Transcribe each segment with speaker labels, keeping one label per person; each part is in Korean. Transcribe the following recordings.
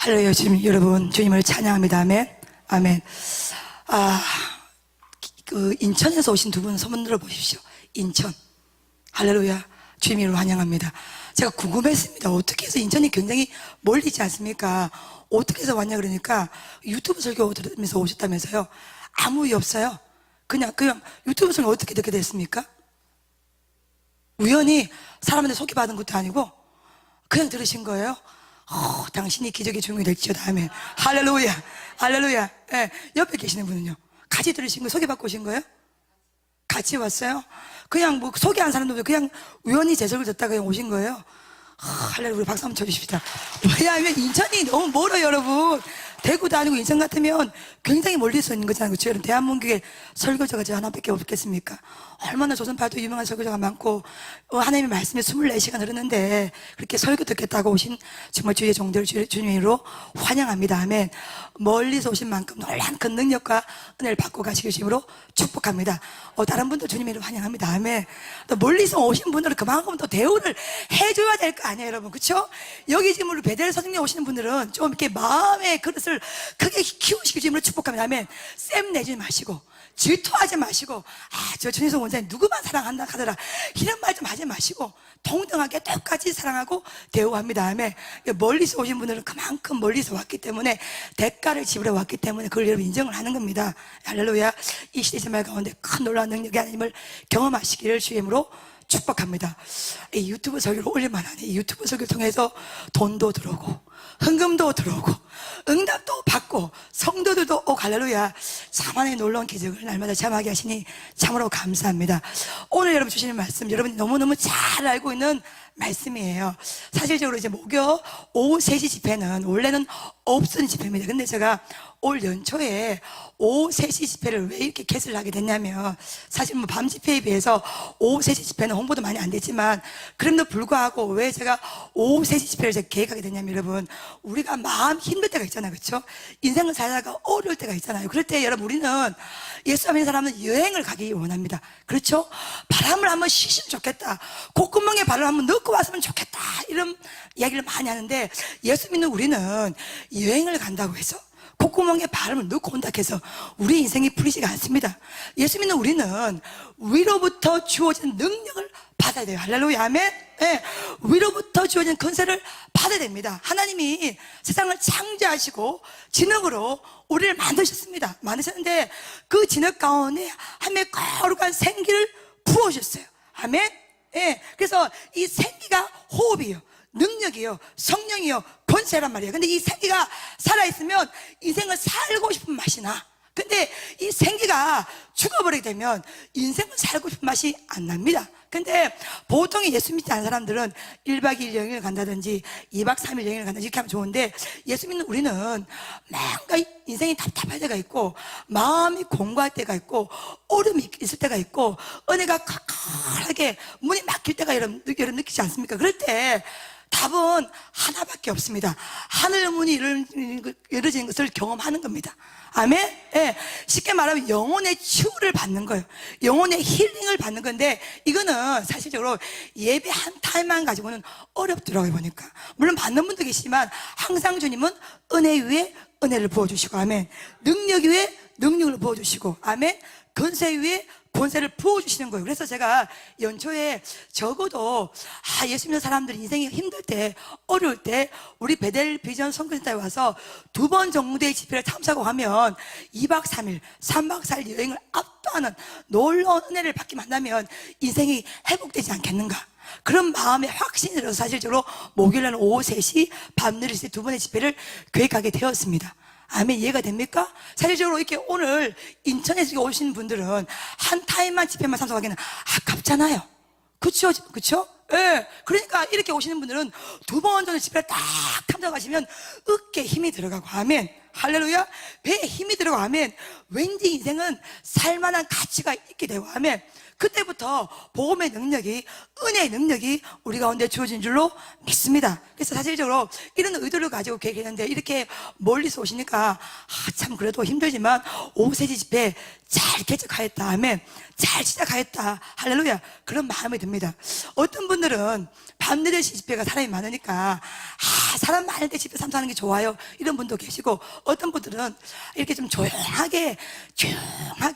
Speaker 1: 할렐루야. 주님, 여러분, 주님을 찬양합니다. 아멘. 아멘. 인천에서 오신 두 분 소문 들어보십시오. 인천. 할렐루야. 주님을 환영합니다. 제가 궁금했습니다. 어떻게 해서 인천이 굉장히 멀리지 않습니까? 어떻게 해서 왔냐 그러니까 유튜브 설교 들으면서 오셨다면서요. 아무 이유 없어요. 그냥 유튜브 설교 어떻게 듣게 됐습니까? 우연히 사람한테 소개받은 것도 아니고 그냥 들으신 거예요. 당신이 기적의 주인공이 될지어다. 아멘. 할렐루야. 할렐루야. 예, 옆에 계시는 분은요? 같이 들으신 거예요? 소개받고 오신 거예요? 같이 왔어요? 그냥 뭐 소개한 사람도 그냥 우연히 제석을 듣다가 그냥 오신 거예요? 할렐루야. 우리 박수 한번 쳐주십시다. 왜냐하면 인천이 너무 멀어요, 여러분. 대구도 아니고 인천 같으면 굉장히 멀리서 있는 거잖아요. 그렇죠? 여러분, 대한민국에 설교자가 저 하나밖에 없겠습니까? 얼마나 조선팔도 유명한 설교자가 많고 하나님의 말씀이 24시간 흐르는데 그렇게 설교 듣겠다고 오신 정말 주의 종들 주님으로 환영합니다. 아멘. 멀리서 오신 만큼 놀란 큰 능력과 은혜를 받고 가시길 주님으로 축복합니다. 다른 분들 주님으로 환영합니다. 아멘. 또 멀리서 오신 분들은 그만큼 또 대우를 해줘야 될 거 아니에요, 여러분. 그렇죠? 여기 지금 우리 베델 서중에 오시는 분들은 좀 이렇게 마음의 그릇을 크게 키우시길 주님으로 축복합니다. 아멘. 쌤 내지 마시고 질투하지 마시고 저 전희성 원장님 누구만 사랑한다 하더라 이런 말 좀 하지 마시고 동등하게 똑같이 사랑하고 대우합니다. 아멘. 멀리서 오신 분들은 그만큼 멀리서 왔기 때문에 대가를 지불해 왔기 때문에 그걸 여러분 인정을 하는 겁니다. 할렐루야. 이 시대 생활 가운데 큰 놀라운 능력의 하나님을 경험하시기를 주의 이름으로 축복합니다. 이 유튜브 설교를 올릴만하네. 이 유튜브 설교를 통해서 돈도 들어오고 헌금도 들어오고 응답도 받고 성도들도 할렐루야. 자만의 놀라운 기적을 날마다 체험하게 하시니 참으로 감사합니다. 오늘 여러분 주시는 말씀 여러분이 너무너무 잘 알고 있는 말씀이에요. 사실적으로 이제 목요 오후 3시 집회는 원래는 없던 집회입니다. 근데 제가 올 연초에 오후 3시 집회를 왜 이렇게 개설을 하게 됐냐면 사실 뭐 밤 집회에 비해서 오후 3시 집회는 홍보도 많이 안 됐지만 그럼에도 불구하고 왜 제가 오후 3시 집회를 제가 계획하게 됐냐면 여러분 우리가 마음 힘들 때가 있잖아요. 그렇죠? 인생을 살다가 어려울 때가 있잖아요. 그럴 때 여러분 우리는 예수 믿는 사람은 여행을 가기 원합니다. 그렇죠? 바람을 한번 쉬시면 좋겠다. 콧구멍에 발을 한번 넣고 왔으면 좋겠다. 이런 이야기를 많이 하는데 예수 믿는 우리는 여행을 간다고 해서 콧구멍에 바람을 넣고 온다 해서 우리 인생이 풀리지가 않습니다. 예수 믿는 우리는 위로부터 주어진 능력을 받아야 돼요. 할렐루야. 아멘. 네. 위로부터 주어진 권세를 받아야 됩니다. 하나님이 세상을 창조하시고 진흙으로 우리를 만드셨습니다. 만드셨는데 그 진흙 가운데 하나님의 거룩한 생기를 부어주셨어요. 아멘. 네. 그래서 이 생기가 호흡이에요. 능력이요, 성령이요, 권세란 말이에요. 근데 이 생기가 살아있으면 인생을 살고 싶은 맛이 나. 근데 이 생기가 죽어버리게 되면 인생을 살고 싶은 맛이 안 납니다. 근데 보통 예수 믿지 않는 사람들은 1박 2일 여행을 간다든지 2박 3일 여행을 간다든지 이렇게 하면 좋은데 예수 믿는 우리는 뭔가 인생이 답답할 때가 있고 마음이 공고할 때가 있고 어려움이 있을 때가 있고 은혜가 칼칼하게 문이 막힐 때가 여러분 느끼지 않습니까? 그럴 때 답은 하나밖에 없습니다. 하늘 문이 열어지는 것을 경험하는 겁니다. 아멘? 예. 쉽게 말하면 영혼의 치유를 받는 거예요. 영혼의 힐링을 받는 건데 이거는 사실적으로 예배 한 타임만 가지고는 어렵더라고요 보니까. 물론 받는 분도 계시지만 항상 주님은 은혜 위에 은혜를 부어주시고 아멘. 능력 위에 능력을 부어주시고 아멘. 권세 위에 권세를 부어주시는 거예요. 그래서 제가 연초에 적어도 예수 믿는 사람들이 인생이 힘들 때 어려울 때 우리 베델 비전 선교센터에 와서 2번 정도의 집회를 참석하고 하면 2박 3일 3박 4일 여행을 압도하는 놀라운 은혜를 받기 만나면 인생이 회복되지 않겠는가. 그런 마음의 확신이 들어서 사실적으로 목요일날 오후 3시 밤 4시 2번의 집회를 계획하게 되었습니다. 아멘. 이해가 됩니까? 사실적으로 이렇게 오늘 인천에서 오신 분들은 한 타임만 집회만 참석하기는 아깝잖아요. 그쵸? 그쵸? 예. 그러니까 이렇게 오시는 분들은 2번 정도 집회를 딱 참석하시면 어깨에 힘이 들어가고 아멘. 할렐루야. 배에 힘이 들어가고 아멘. 왠지 인생은 살만한 가치가 있게 되고 아멘. 그때부터 복음의 능력이, 은혜의 능력이 우리 가운데 주어진 줄로 믿습니다. 그래서 사실적으로 이런 의도를 가지고 계획했는데 이렇게 멀리서 오시니까 참 그래도 힘들지만 오세지 집회 잘 개척하였다 하면 잘 시작하였다, 할렐루야, 그런 마음이 듭니다. 어떤 분들은 밤 4시 집회가 사람이 많으니까 사람 많을 때 집회 참석하는 게 좋아요, 이런 분도 계시고, 어떤 분들은 이렇게 좀 조용하게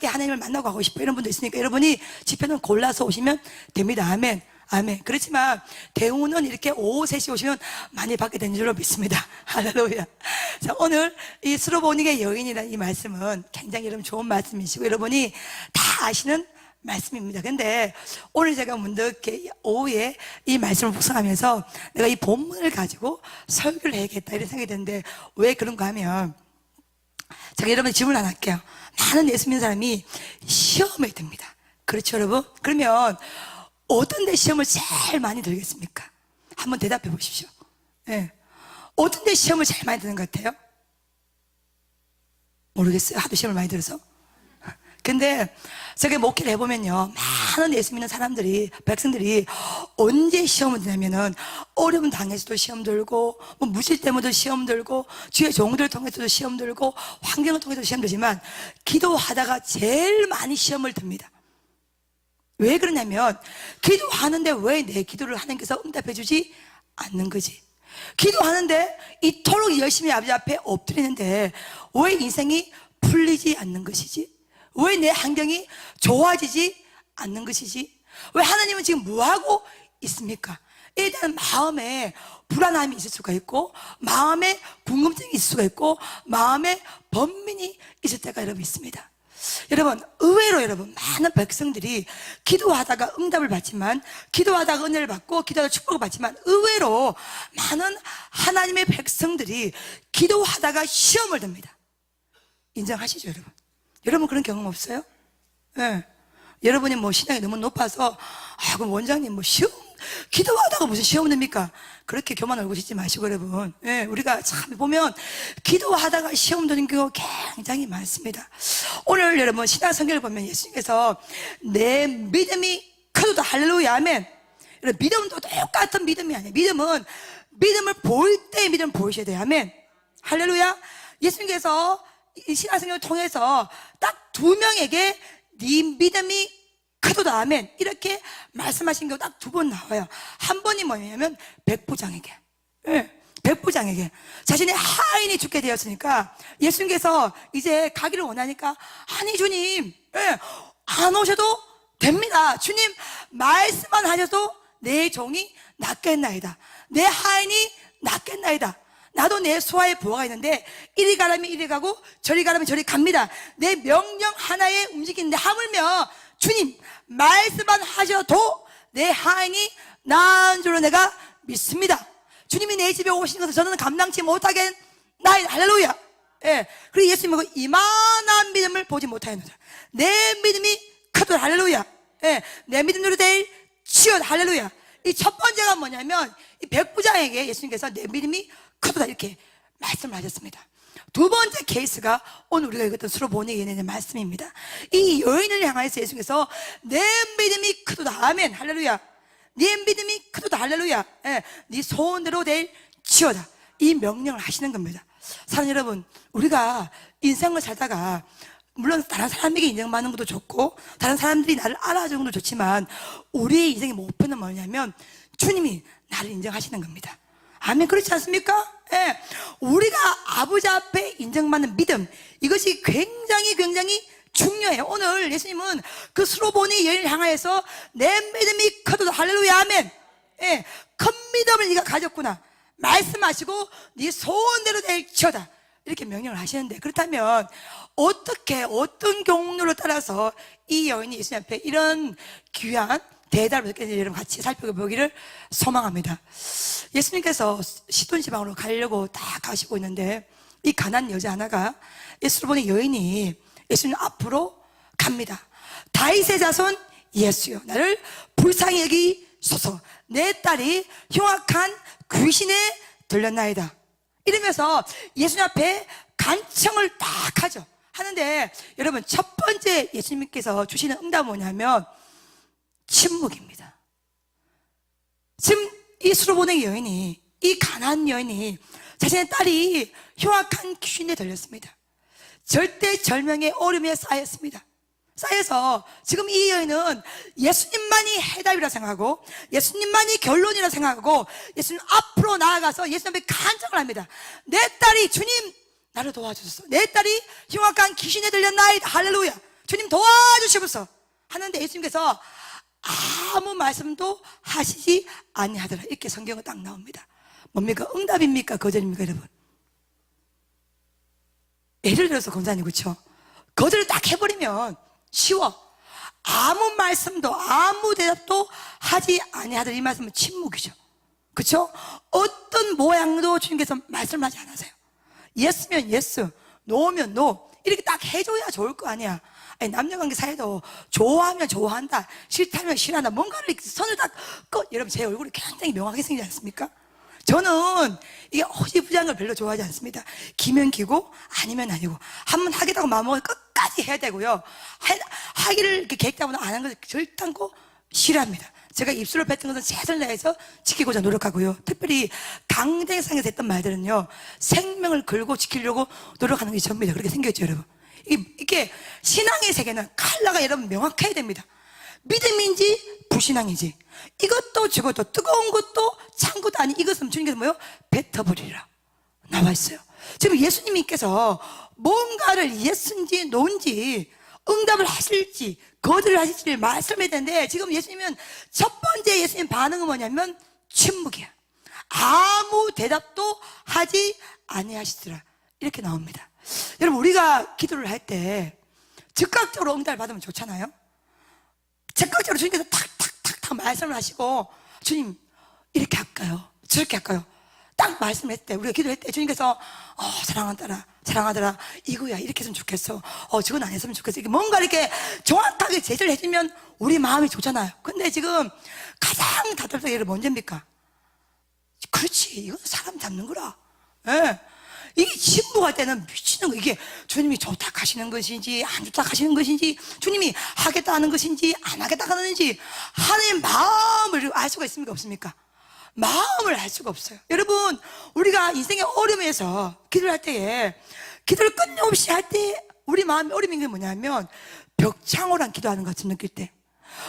Speaker 1: 하나님을 만나고 가고 싶어, 이런 분도 있으니까 여러분이 집회는 골라서 오시면 됩니다. 아멘. 아멘. 그렇지만 대우는 이렇게 오후 3시 오시면 많이 받게 되는 줄로 믿습니다. 할렐루야. 자, 오늘 이 스로보닉의 여인이라는 이 말씀은 굉장히 여러분 좋은 말씀이시고 여러분이 다 아시는 말씀입니다. 근데 오늘 제가 문득 오후에 이 말씀을 묵상하면서 내가 이 본문을 가지고 설교를 해야겠다 이런 생각이 드는데, 왜 그런가 하면 제가 여러분의 질문 하나 할게요. 많은 예수 믿는 사람이 시험에 듭니다. 그렇죠 여러분? 그러면 어떤 데 시험을 제일 많이 들겠습니까? 한번 대답해 보십시오. 네. 어떤 데 시험을 제일 많이 드는 것 같아요? 모르겠어요. 하도 시험을 많이 들어서. 근데 제가 목회를 해보면요, 많은 예수 믿는 사람들이, 백성들이 언제 시험을 드냐면은 어려움 당해서도 시험 들고, 뭐 무실 때문에도 시험 들고, 주의 종들을 통해서도 시험 들고, 환경을 통해서도 시험 들지만 기도하다가 제일 많이 시험을 듭니다. 왜 그러냐면 기도하는데 왜 내 기도를 하나님께서 응답해 주지 않는 거지. 기도하는데 이토록 열심히 아버지 앞에 엎드리는데 왜 인생이 풀리지 않는 것이지? 왜 내 환경이 좋아지지 않는 것이지? 왜 하나님은 지금 뭐하고 있습니까? 이에 대한 마음에 불안함이 있을 수가 있고, 마음에 궁금증이 있을 수가 있고, 마음에 번민이 있을 때가 여러분 있습니다. 여러분, 의외로 여러분 많은 백성들이 기도하다가 응답을 받지만, 기도하다가 은혜를 받고, 기도하다가 축복을 받지만, 의외로 많은 하나님의 백성들이 기도하다가 시험을 듭니다. 인정하시죠 여러분? 여러분 그런 경험 없어요? 네. 여러분이 뭐 신앙이 너무 높아서 그럼 원장님 뭐 시험, 기도하다가 무슨 시험 듭니까? 그렇게 교만 얼굴 짓지 마시고 여러분, 예, 우리가 참 보면 기도하다가 시험 드는 경우가 굉장히 많습니다. 오늘 여러분 신약 성경을 보면 예수님께서 내 믿음이 크도다, 할렐루야, 아멘. 믿음도 똑같은 믿음이 아니에요. 믿음을 보일 때 믿음을 보이셔야 돼요. 아멘. 할렐루야. 예수님께서 이 신약 성경을 통해서 딱 2명에게 네 믿음이 크도다, 아멘, 이렇게 말씀하신 게 딱 2번 나와요. 한 번이 뭐냐면 백부장에게, 예, 백부장에게 자신의 하인이 죽게 되었으니까 예수님께서 이제 가기를 원하니까, 아니 주님, 예, 안 오셔도 됩니다. 주님 말씀만 하셔도 내 종이 낫겠나이다, 내 하인이 낫겠나이다. 나도 내 수하에 부하가 있는데 이리 가라면 이리 가고 저리 가라면 저리 갑니다. 내 명령 하나에 움직이는데 하물며 주님 말씀만 하셔도 내 하인이 나은 줄로 내가 믿습니다. 주님이 내 집에 오시는 것을 저는 감당치 못하겠나이다, 할렐루야. 예. 그리고 예수님은 이만한 믿음을 보지 못하였노라. 내 믿음이 크도다, 할렐루야. 예. 내 믿음으로 될 치유다, 할렐루야. 이 첫 번째가 뭐냐면 이 백부장에게 예수님께서 내 믿음이 크도다 이렇게 말씀을 하셨습니다. 2번째 케이스가 오늘 우리가 읽었던 스로보닉의 여인의 말씀입니다. 이 여인을 향하여서 예수님께서 내 믿음이 크도다, 아멘, 할렐루야. 네 믿음이 크도다, 할렐루야. 예, 네 소원대로 될 치유다, 이 명령을 하시는 겁니다. 사랑하는 여러분, 우리가 인생을 살다가 물론 다른 사람에게 인정받는 것도 좋고 다른 사람들이 나를 알아주는 것도 좋지만 우리의 인생의 목표는 뭐냐면 주님이 나를 인정하시는 겁니다. 아멘. 그렇지 않습니까? 예. 우리가 아버지 앞에 인정받는 믿음, 이것이 굉장히 중요해요. 오늘 예수님은 그 스로보니 여인을 향하여서 내 믿음이 크도다, 할렐루야, 아멘. 예. 큰 믿음을 네가 가졌구나 말씀하시고 네 소원대로 될지어다 이렇게 명령을 하시는데, 그렇다면 어떻게 어떤 경로를 따라서 이 여인이 예수님 앞에 이런 귀한 대답을 듣겠는지 여러분 같이 살펴보기를 소망합니다. 예수님께서 시돈 지방으로 가려고 다 가시고 있는데 이 가난 여자 하나가 예수를 보는 여인이 예수님 앞으로 갑니다. 다윗의 자손 예수여, 나를 불쌍히 여기소서, 내 딸이 흉악한 귀신에 들렸나이다 이러면서 예수님 앞에 간청을 딱 하죠. 하는데 여러분 첫 번째 예수님께서 주시는 응답은 뭐냐면 침묵입니다. 지금 이 수로보낸 여인이, 이 가난한 여인이 자신의 딸이 흉악한 귀신에 들렸습니다. 절대절명의 어려움에 쌓였습니다. 쌓여서 지금 이 여인은 예수님만이 해답이라 생각하고 예수님만이 결론이라 생각하고 예수님 앞으로 나아가서 예수님 앞에 간청을 합니다. 내 딸이, 주님 나를 도와주소서. 내 딸이 흉악한 귀신에 들렸나이다. 할렐루야. 주님 도와주시소서 하는데 예수님께서 아무 말씀도 하시지 아니하더라. 이렇게 성경은 딱 나옵니다. 뭡니까? 응답입니까? 거절입니까? 여러분, 예를 들어서 권사님, 그렇죠? 거절을 딱 해버리면 쉬워. 아무 말씀도 아무 대답도 하지 아니하더라. 이 말씀은 침묵이죠. 그렇죠? 어떤 모양도 주님께서 말씀하지 않으세요. 예스면 예스, 노면 노, 이렇게 딱 해줘야 좋을 거 아니야. 아니, 남녀관계 사이도 좋아하면 좋아한다, 싫다면 싫어한다, 뭔가를 이렇게 선을 딱 여러분, 제 얼굴이 굉장히 명확하게 생기지 않습니까? 저는 이게 허지부장을 별로 좋아하지 않습니다. 기면 기고 아니면 아니고, 한번 하겠다고 마음먹으면 끝까지 해야 되고요. 하기를 이렇게 계획하고는 안 하는 것을 절단코 싫어합니다. 제가 입술을 뱉은 것은 최선을 다해서 지키고자 노력하고요. 특별히 강대상에서 했던 말들은요, 생명을 걸고 지키려고 노력하는 게 전부입니다. 그렇게 생겼죠, 여러분. 이게 신앙의 세계는 칼라가 여러분 명확해야 됩니다. 믿음인지 불신앙인지, 이것도 저것도, 뜨거운 것도 찬 것도 아닌 이것은 주님께서 뭐요? 뱉어버리라 나와 있어요. 지금 예수님께서 뭔가를 예스인지 노인지, 응답을 하실지 거절을 하실지를 말씀해야 되는데, 지금 예수님은 첫 번째 예수님 반응은 뭐냐면 침묵이야. 아무 대답도 하지 아니하시더라. 이렇게 나옵니다. 여러분, 우리가 기도를 할 때 즉각적으로 응답을 받으면 좋잖아요. 즉각적으로 주님께서 탁탁탁탁 말씀을 하시고, 주님 이렇게 할까요? 저렇게 할까요? 딱 말씀했을 때, 우리가 기도할 때 주님께서 사랑하더라, 이거야, 이렇게 했으면 좋겠어, 저건 안 했으면 좋겠어, 이렇게 뭔가 이렇게 정확하게 제시를 해주면 우리 마음이 좋잖아요. 근데 지금 가장 답답한 게 뭔지입니까? 그렇지, 이건 사람 잡는 거라. 예. 이게 침묵할 때는 미치는 거. 이게 주님이 좋다 하시는 것인지 안 좋다 하시는 것인지, 주님이 하겠다 하는 것인지 안 하겠다 하는지, 하나님의 마음을 알 수가 있습니까? 없습니까? 마음을 알 수가 없어요. 여러분, 우리가 인생의 어려움에서 기도를 할 때에, 기도를 끊임없이 할 때 우리 마음의 어려움인 게 뭐냐면 벽창호랑 기도하는 것 같은 느낄 때,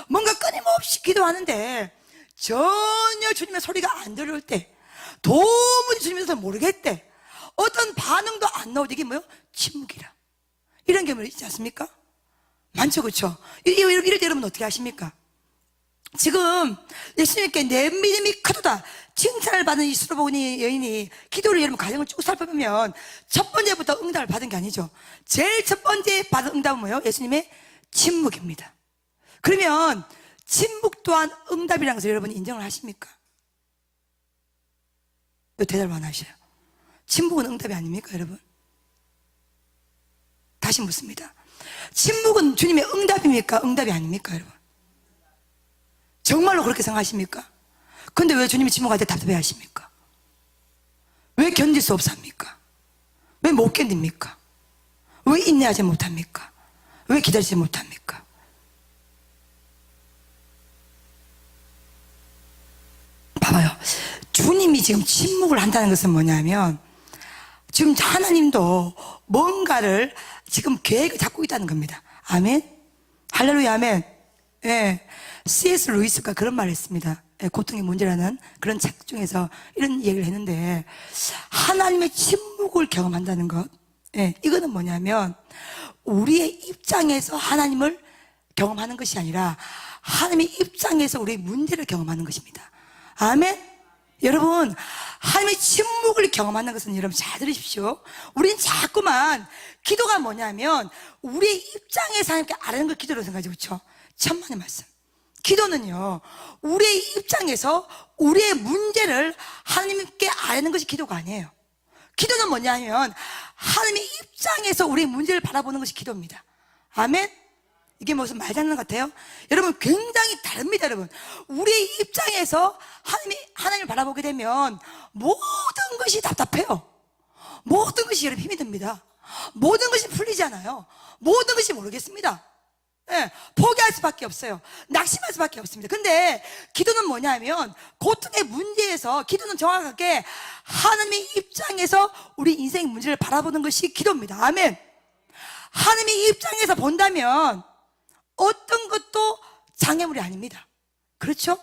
Speaker 1: 뭔가 끊임없이 기도하는데 전혀 주님의 소리가 안 들어올 때, 도무지 주님의 소리를 모르겠대, 어떤 반응도 안 나오고, 이게 뭐요? 침묵이라. 이런 경우 있지 않습니까? 많죠, 그렇죠? 이럴 때 여러분 어떻게 하십니까? 지금 예수님께 내 믿음이 크도다 칭찬을 받은 이 수로보니 여인이 기도를, 여러분 가정을 쭉 살펴보면 첫 번째부터 응답을 받은 게 아니죠. 제일 첫 번째 받은 응답은 뭐예요? 예수님의 침묵입니다. 그러면 침묵 또한 응답이라는 것을 여러분이 인정을 하십니까? 왜 대답을 안 하셔요? 침묵은 응답이 아닙니까, 여러분? 다시 묻습니다. 침묵은 주님의 응답입니까? 응답이 아닙니까, 여러분? 정말로 그렇게 생각하십니까? 근데 왜 주님이 침묵할 때 답답해 하십니까? 왜 견딜 수 없습니까? 왜 못 견딥니까? 왜 인내하지 못합니까? 왜 기다리지 못합니까? 봐봐요. 주님이 지금 침묵을 한다는 것은 뭐냐면, 지금 하나님도 뭔가를 지금 계획을 잡고 있다는 겁니다. 아멘? 할렐루야, 아멘. 예. C.S. 루이스가 그런 말을 했습니다. 예, 고통의 문제라는 그런 책 중에서 이런 얘기를 했는데, 하나님의 침묵을 경험한다는 것, 예, 이거는 뭐냐면 우리의 입장에서 하나님을 경험하는 것이 아니라 하나님의 입장에서 우리의 문제를 경험하는 것입니다. 아멘? 여러분, 하나님의 침묵을 경험하는 것은, 여러분 잘 들으십시오. 우리는 자꾸만 기도가 뭐냐면 우리의 입장에서 하나님께 아뢰는 걸 기도로 생각하죠. 그렇죠? 천만의 말씀. 기도는요, 우리의 입장에서 우리의 문제를 하나님께 아뢰는 것이 기도가 아니에요. 기도는 뭐냐면 하나님의 입장에서 우리의 문제를 바라보는 것이 기도입니다. 아멘? 이게 무슨 말장난 같아요? 여러분, 굉장히 다릅니다, 여러분. 우리의 입장에서 하나님을 바라보게 되면 모든 것이 답답해요. 모든 것이 여러분 힘이 듭니다. 모든 것이 풀리지 않아요. 모든 것이 모르겠습니다. 예, 포기할 수밖에 없어요. 낙심할 수밖에 없습니다. 근데 기도는 뭐냐면 고통의 문제에서 기도는 정확하게 하나님의 입장에서 우리 인생의 문제를 바라보는 것이 기도입니다. 아멘. 하나님의 입장에서 본다면 어떤 것도 장애물이 아닙니다. 그렇죠?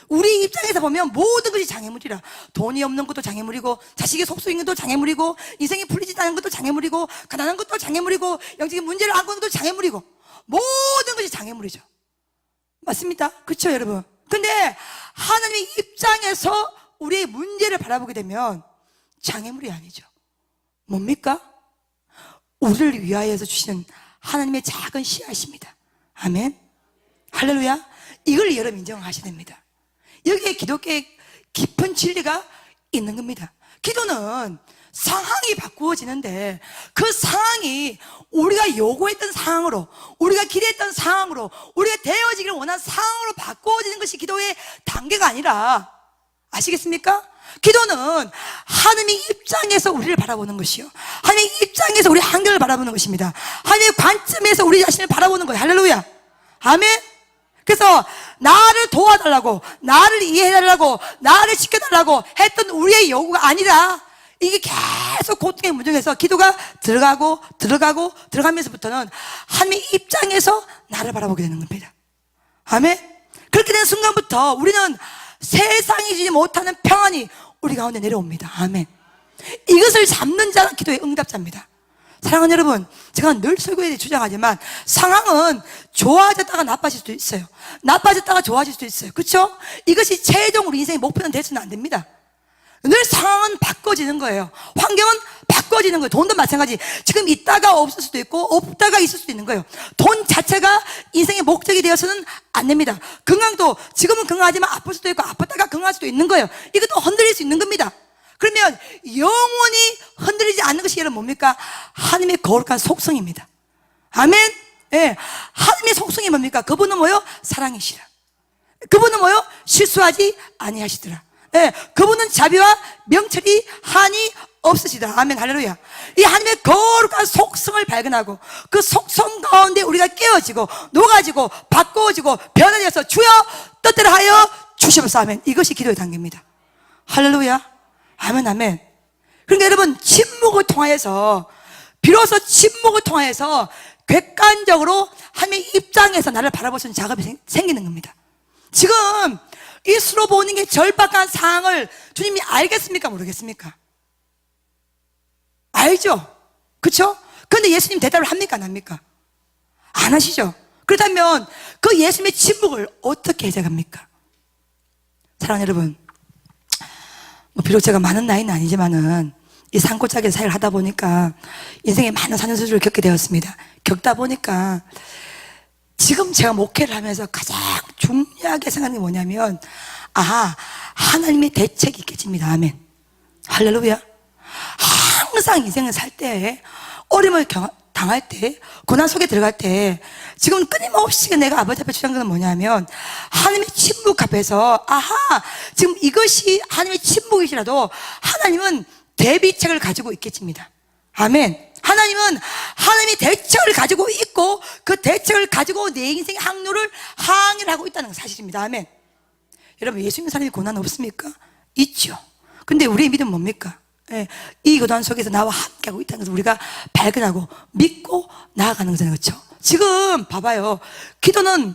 Speaker 1: 우리 입장에서 보면 모든 것이 장애물이라. 돈이 없는 것도 장애물이고, 자식이 속수 있는 것도 장애물이고, 인생이 풀리지 않은 것도 장애물이고, 가난한 것도 장애물이고, 영적인 문제를 안고 있는 것도 장애물이고, 모든 것이 장애물이죠. 맞습니다. 그렇죠, 여러분? 근데 하나님의 입장에서 우리의 문제를 바라보게 되면 장애물이 아니죠. 뭡니까? 우리를 위하여서 주시는 하나님의 작은 씨앗입니다. 아멘. 할렐루야. 이걸 여러분 인정하셔야 됩니다. 여기에 기독교의 깊은 진리가 있는 겁니다. 기도는 상황이 바꾸어지는데 그 상황이 우리가 요구했던 상황으로, 우리가 기대했던 상황으로, 우리가 되어지기를 원하는 상황으로 바꾸어지는 것이 기도의 단계가 아니라, 아시겠습니까? 기도는 하나님의 입장에서 우리를 바라보는 것이요, 하나님의 입장에서 우리 한결을 바라보는 것입니다. 하나님의 관점에서 우리 자신을 바라보는 거예요. 할렐루야. 아멘. 그래서 나를 도와달라고, 나를 이해해달라고, 나를 지켜달라고 했던 우리의 요구가 아니라 이게 계속 고통의 문중에서 기도가 들어가면서부터는 하나님의 입장에서 나를 바라보게 되는 겁니다. 아멘. 그렇게 된 순간부터 우리는 세상이 주지 못하는 평안이 우리 가운데 내려옵니다. 아멘. 이것을 잡는 자가 기도의 응답자입니다. 사랑하는 여러분, 제가 늘 설교에 주장하지만 상황은 좋아졌다가 나빠질 수도 있어요. 나빠졌다가 좋아질 수도 있어요. 그렇죠? 이것이 최종 우리 인생의 목표는 돼서는 안 됩니다. 늘 상황은 바꿔지는 거예요. 환경은 바꿔지는 거예요. 돈도 마찬가지. 지금 있다가 없을 수도 있고 없다가 있을 수도 있는 거예요. 돈 자체가 인생의 목적이 되어서는 안 됩니다. 건강도 지금은 건강하지만 아플 수도 있고 아팠다가 건강할 수도 있는 거예요. 이것도 흔들릴 수 있는 겁니다. 그러면 영원히 흔들리지 않는 것이 여러분 뭡니까? 하나님의 거룩한 속성입니다. 아멘. 예. 하나님의 속성이 뭡니까? 그분은 뭐요? 사랑이시라. 그분은 뭐요? 실수하지 아니하시더라. 예. 그분은 자비와 명철이 한이 없으시더라. 아멘. 할렐루야. 이 하나님의 거룩한 속성을 발견하고 그 속성 가운데 우리가 깨어지고 녹아지고 바꿔지고 변화되어서 주여 뜻대로 하여 주시옵소서. 아멘. 이것이 기도의 단계입니다. 할렐루야. 아멘, 아멘. 그러니까 여러분, 침묵을 통하여서, 비로소 침묵을 통하여서 객관적으로 하나님의 입장에서 나를 바라볼 수 있는 작업이 생기는 겁니다. 지금 이 수로 보는 게 절박한 상황을 주님이 알겠습니까? 모르겠습니까? 알죠? 그쵸? 그런데 예수님 대답을 합니까? 안 합니까? 안 하시죠? 그렇다면 그 예수님의 침묵을 어떻게 해석합니까? 사랑하는 여러분, 비록 제가 많은 나이는 아니지만은 이 산골짜기 사역을 하다 보니까 인생에 많은 산전수를 겪게 되었습니다. 겪다 보니까 지금 제가 목회를 하면서 가장 중요하게 생각하는 게 뭐냐면, 하나님의 대책이 있겠습니다. 아멘. 할렐루야. 항상 인생을 살 때, 어려움을 당할 때, 고난 속에 들어갈 때 지금 끊임없이 내가 아버지 앞에 주장하는 건 뭐냐면, 하나님의 침묵 앞에서 지금 이것이 하나님의 침묵이시라도 하나님은 대비책을 가지고 있겠습니다. 아멘. 하나님은 하나님의 대책을 가지고 있고 그 대책을 가지고 내 인생의 항로를 항해를 하고 있다는 사실입니다. 아멘. 여러분, 예수 믿는 사람이 고난 없습니까? 있죠. 근데 우리의 믿음은 뭡니까? 이 고난 속에서 나와 함께하고 있다는 것을 우리가 발견하고 믿고 나아가는 거잖아요. 그렇죠? 지금 봐봐요. 기도는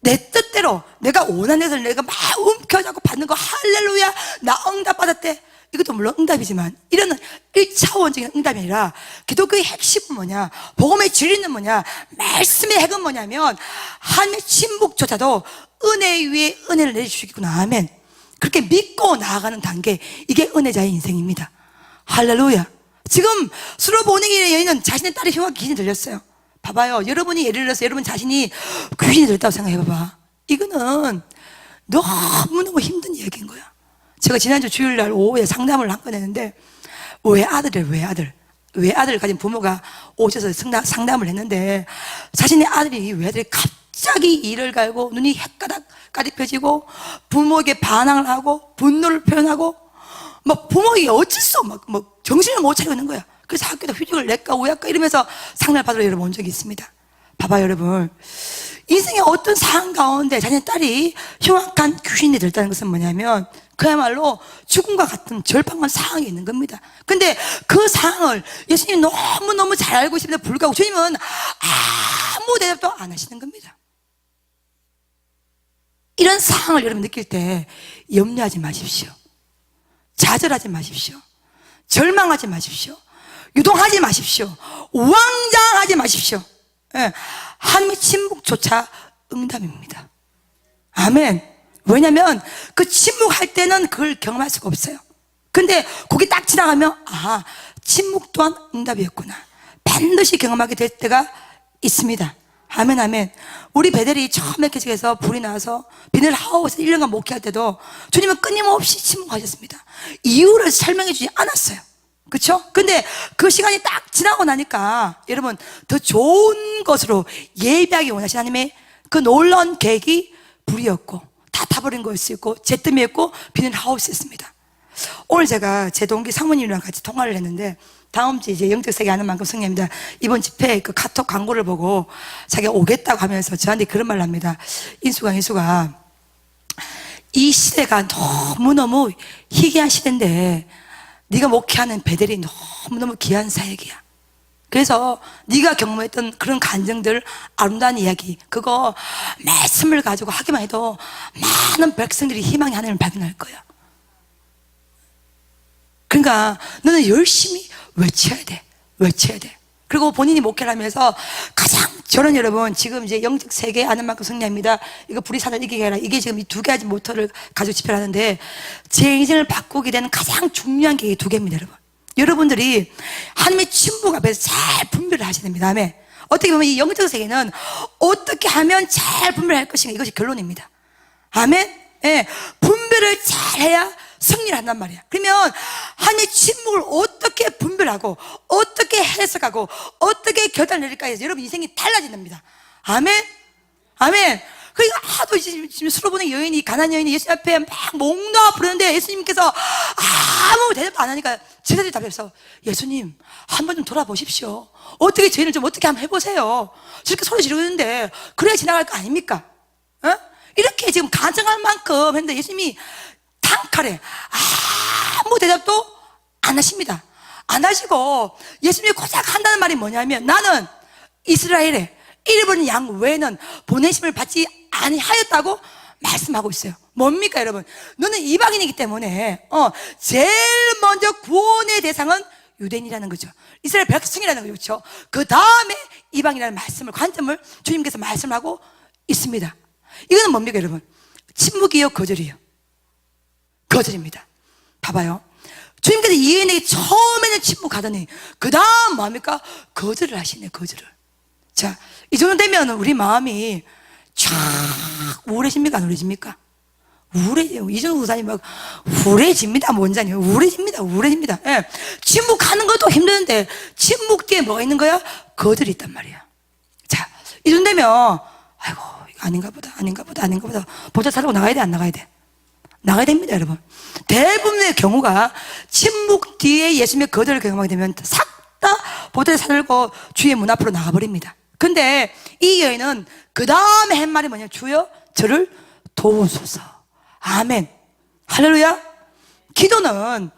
Speaker 1: 내 뜻대로 내가 원하는 것을 내가 막 움켜잡고 받는 거, 할렐루야 나 응답 받았대, 이것도 물론 응답이지만 이런 1차원적인 응답이 아니라 기독교의 핵심은 뭐냐, 복음의 진리는 뭐냐, 말씀의 핵은 뭐냐면 하나님의 침묵조차도 은혜 위에 은혜를 내려주시겠구나. 아멘. 그렇게 믿고 나아가는 단계, 이게 은혜자의 인생입니다. 할렐루야. 지금 수로 보내기의 여인은 자신의 딸의 흉가 귀신이 들렸어요. 봐봐요. 여러분이 예를 들어서 여러분 자신이 귀신이 들렸다고 생각해봐봐. 이거는 너무너무 힘든 이야기인 거야. 제가 지난주 주일날 오후에 상담을 한 건 했는데, 외아들을 가진 부모가 오셔서 상담을 했는데, 자신의 외아들이 갑자기 이를 갈고 눈이 헷가닥 펴지고 부모에게 반항을 하고 분노를 표현하고 부모에게 어쩔 수 정신을 못 차리고 있는 거야. 그래서 학교에다 휴직을 낼까 우야까 이러면서 상담을 받으러 여러분 온 적이 있습니다. 봐봐 여러분, 인생의 어떤 상황 가운데 자신의 딸이 흉악한 귀신이 들었다는 것은 뭐냐면 그야말로 죽음과 같은 절박한 상황이 있는 겁니다. 근데 그 상황을 예수님이 너무너무 잘 알고 있음에도 불구하고 주님은 아무 대답도 안 하시는 겁니다. 이런 상황을 여러분 느낄 때 염려하지 마십시오. 좌절하지 마십시오. 절망하지 마십시오. 유동하지 마십시오. 우왕좌왕하지 마십시오. 예, 하나님의 침묵조차 응답입니다. 아멘. 왜냐하면 그 침묵할 때는 그걸 경험할 수가 없어요. 근데 거기 딱 지나가면 침묵 또한 응답이었구나, 반드시 경험하게 될 때가 있습니다. 아멘 아멘. 우리 베델이 처음에 개척해서 불이 나서 비닐하우스 1년간 목회할 때도 주님은 끊임없이 침묵하셨습니다. 이유를 설명해 주지 않았어요. 그렇죠? 근데 그 시간이 딱 지나고 나니까 여러분 더 좋은 것으로 예비하기 원하신 하나님의 그 놀라운 계획이 불이었고 다 타버린 거였고 잿더미였고 비닐하우스였습니다. 오늘 제가 제 동기 사모님이랑 같이 통화를 했는데 다음 주 이제 영적 세계 하는 만큼 성령입니다. 이번 집회 그 카톡 광고를 보고 자기가 오겠다고 하면서 저한테 그런 말을 합니다. 인수가 이 시대가 너무너무 희귀한 시대인데 네가 목회하는 베델이 너무너무 귀한 사역이야. 그래서 네가 경험했던 그런 감정들, 아름다운 이야기, 그거 말씀을 가지고 하기만 해도 많은 백성들이 희망의 하나님을 발견할 거야. 그러니까 너는 열심히 외쳐야 돼. 그리고 본인이 목회를 하면서 가장 저는 여러분 지금 이제 영적 세계 아는 만큼 승리합니다. 이거 불이 사단 이기게 해라. 이게 지금 이 두 가지 모토를 가지고 집회를 하는데 제 인생을 바꾸게 되는 가장 중요한 게 이 두 개입니다, 여러분. 여러분들이 하나님의 침묵 앞에서 잘 분별을 하셔야 됩니다. 아멘. 어떻게 보면 이 영적 세계는 어떻게 하면 잘 분별할 것인가, 이것이 결론입니다. 아멘. 예, 분별을 잘 해야 승리를 한단 말이야. 그러면 하나님의 침묵을 어떻게 분별하고 어떻게 해석하고 어떻게 결단을 내릴까 해서 여러분 인생이 달라진답니다. 아멘. 아멘. 그러니까 하도 지금 수로보는 여인이, 가난 여인이 예수님 앞에 막 목 놓아 부르는데 예수님께서 아무 대답도 안 하니까 제자들이 답해서 예수님 한번 좀 돌아보십시오. 어떻게 저희를 좀 어떻게 한번 해보세요. 저렇게 소리 지르는데 그래야 지나갈 거 아닙니까? 어? 이렇게 지금 간증할 만큼 했는데 예수님이 단칼에 아무 대답도 안 하십니다. 안 하시고 예수님이 고작 한다는 말이 뭐냐면 나는 이스라엘의 잃어버린 양 외에는 보내심을 받지 아니하였다고 말씀하고 있어요. 뭡니까 여러분? 너는 이방인이기 때문에 제일 먼저 구원의 대상은 유대인이라는 거죠. 이스라엘 백성이라는 거죠. 그 다음에 이방이라는 말씀을, 관점을 주님께서 말씀하고 있습니다. 이거는 뭡니까 여러분? 침묵이요 거절이요? 거절입니다. 봐봐요. 주님께서 이 여인에게 처음에는 침묵하더니 그 다음 뭐합니까? 거절을 하시네. 거절을. 자, 이 정도 되면 우리 마음이 쫙 우울해집니까? 안 우울해집니까? 우울해져요. 이정도 우사님 막 우울해집니다. 뭔지아니에요? 우울해집니다. 예. 침묵하는 것도 힘드는데 침묵 뒤에 뭐가 있는 거야? 거절이 있단 말이야. 자, 이 정도 되면 아이고 아닌가 보다 보자 살고 나가야 돼, 안 나가야 돼? 나가야 됩니다, 여러분. 대부분의 경우가 침묵 뒤에 예수님의 거절을 경험하게 되면 싹 다 보좌를 사들고 주의 문 앞으로 나가버립니다. 근데 이 여인은 그 다음에 한 말이 뭐냐면 주여 저를 도우소서. 아멘. 할렐루야. 기도는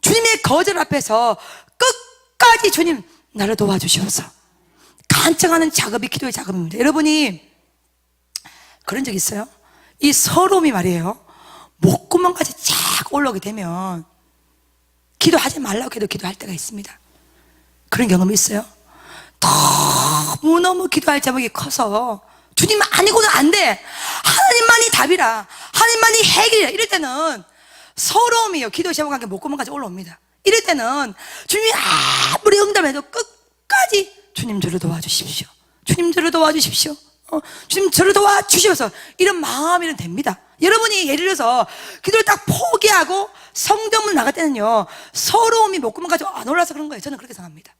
Speaker 1: 주님의 거절 앞에서 끝까지 주님 나를 도와주시옵소서 간청하는 작업이 기도의 작업입니다. 여러분이 그런 적 있어요? 이 서러움이 말이에요, 목구멍까지 쫙 올라오게 되면 기도하지 말라고 해도 기도할 때가 있습니다. 그런 경험이 있어요? 너무너무 기도할 제목이 커서 주님 아니고는 안 돼, 하나님만이 답이라, 하나님만이 해결이라, 이럴 때는 서러움이요 기도 제목과 함께 목구멍까지 올라옵니다. 이럴 때는 주님이 아무리 응답해도 끝까지 주님 저를 도와주십시오, 주님 저를 도와주십시오, 주님 저를 도와주셔서 이런 마음이면 됩니다. 여러분이 예를 들어서 기도를 딱 포기하고 성전문 나갈 때는요 서러움이 목구멍까지 안 올라서 그런 거예요. 저는 그렇게 생각합니다.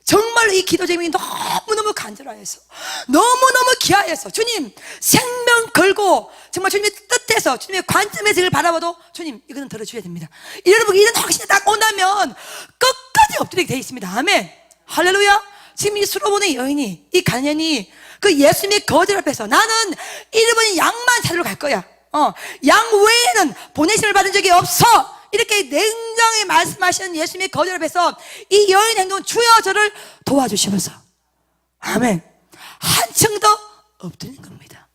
Speaker 1: 정말로 이 기도 제목이 너무너무 간절하여서, 너무너무 귀하여서 주님 생명 걸고 정말 주님의 뜻에서 주님의 관점에서 이걸 바라봐도 주님 이거는 들어주셔야 됩니다. 여러분 이런 확신이 딱 온다면 끝까지 엎드리게 되어 있습니다. 아멘. 할렐루야. 지금 이 수로보는 여인이, 이 가녀인이 그 예수님의 거절 앞에서 나는 잃어버린 양만 찾으러 갈 거야. 양 외에는 보내심을 받은 적이 없어. 이렇게 냉정히 말씀하시는 예수님의 거절 앞에서 이 여인 행동은 주여 저를 도와주시면서, 아멘, 한층 더 엎드리는 겁니다.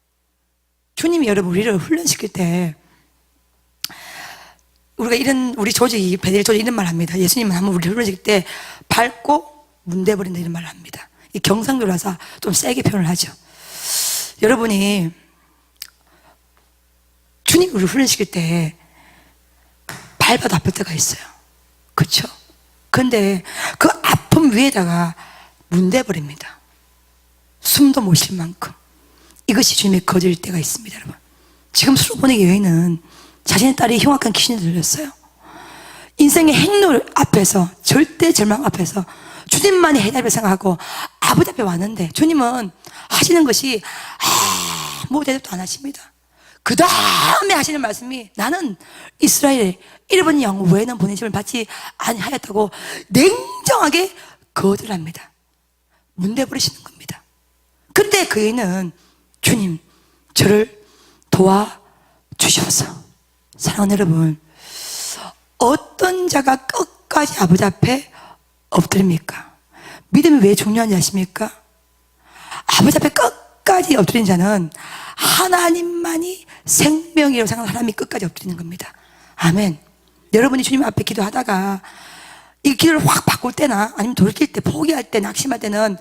Speaker 1: 주님이 여러분 우리를 훈련시킬 때 우리가 우리 조직이, 베델 조직 이런 말 합니다. 예수님은 한번 우리를 훈련시킬 때 밟고 문대버린다 이런 말을 합니다. 이 경상도라서 좀 세게 표현을 하죠. 여러분이 주님이 우리를 훈련시킬 때 밟아도 아플 때가 있어요. 그렇죠? 근데 그 아픔 위에다가 문대버립니다. 숨도 못 쉴 만큼. 이것이 주님의 거절일 때가 있습니다, 여러분. 지금 수로보니 여인은 자신의 딸이 흉악한 귀신에 들렸어요. 인생의 행로 앞에서, 절대 절망 앞에서 주님만이 해답을 생각하고 아버지 앞에 왔는데 주님은 하시는 것이 아무 대답도 안 하십니다. 그 다음에 하시는 말씀이 나는 이스라엘의 잃어버린 양 외에는 보내심을 받지 아니하였다고 냉정하게 거절합니다. 문대버리시는 겁니다. 그때 그 여인은 주님 저를 도와주셔서, 사랑하는 여러분, 어떤 자가 끝까지 아버지 앞에 엎드립니까? 믿음이 왜 중요한지 아십니까? 아버지 앞에 끝까지 엎드린 자는 하나님만이 생명이라고 생각하는 사람이 끝까지 엎드리는 겁니다. 아멘. 여러분이 주님 앞에 기도하다가 이 기도를 확 바꿀 때나 아니면 돌이킬 때, 포기할 때, 낙심할 때는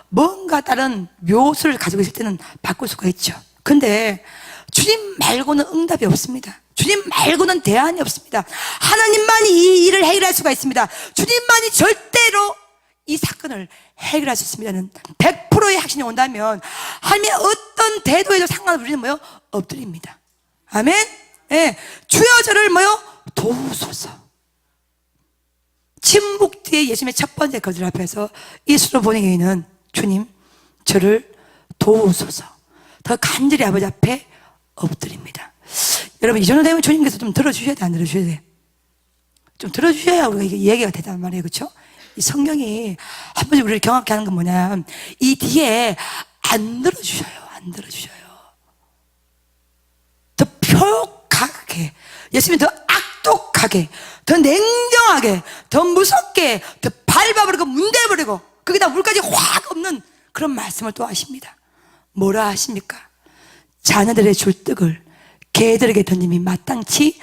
Speaker 1: 뭔가 다른 묘수를 가지고 있을 때는 바꿀 수가 있죠. 근데 주님 말고는 응답이 없습니다. 주님 말고는 대안이 없습니다. 하나님만이 이 일을 해결할 수가 있습니다. 주님만이 절대로 이 사건을 해결할 수 있습니다는 100%의 확신이 온다면 하나님의 어떤 태도에도 상관없이 우리는 뭐요? 엎드립니다. 아멘. 예. 주여 저를 뭐요? 도우소서. 침묵 뒤에 예수님의 첫 번째 거절 앞에서 이 수로보니 여인은 주님 저를 도우소서. 더 간절히 아버지 앞에 엎드립니다. 여러분, 이 정도 되면 주님께서 좀 들어주셔야 돼, 안 들어주셔야 돼? 좀 들어주셔야 우리가 이게 얘기가 되단 말이에요. 그렇죠? 이 성경이 한 번씩 우리를 경악케 하는 건 뭐냐, 이 뒤에 안 들어주셔요. 안 들어주셔요. 더 표독하게, 예수님이 더 악독하게, 더 냉정하게, 더 무섭게, 더 밟아버리고 문대버리고 거기다 물까지 확 없는 그런 말씀을 또 하십니다. 뭐라 하십니까? 자녀들의 줄 떡을 개들에게 던짐이 마땅치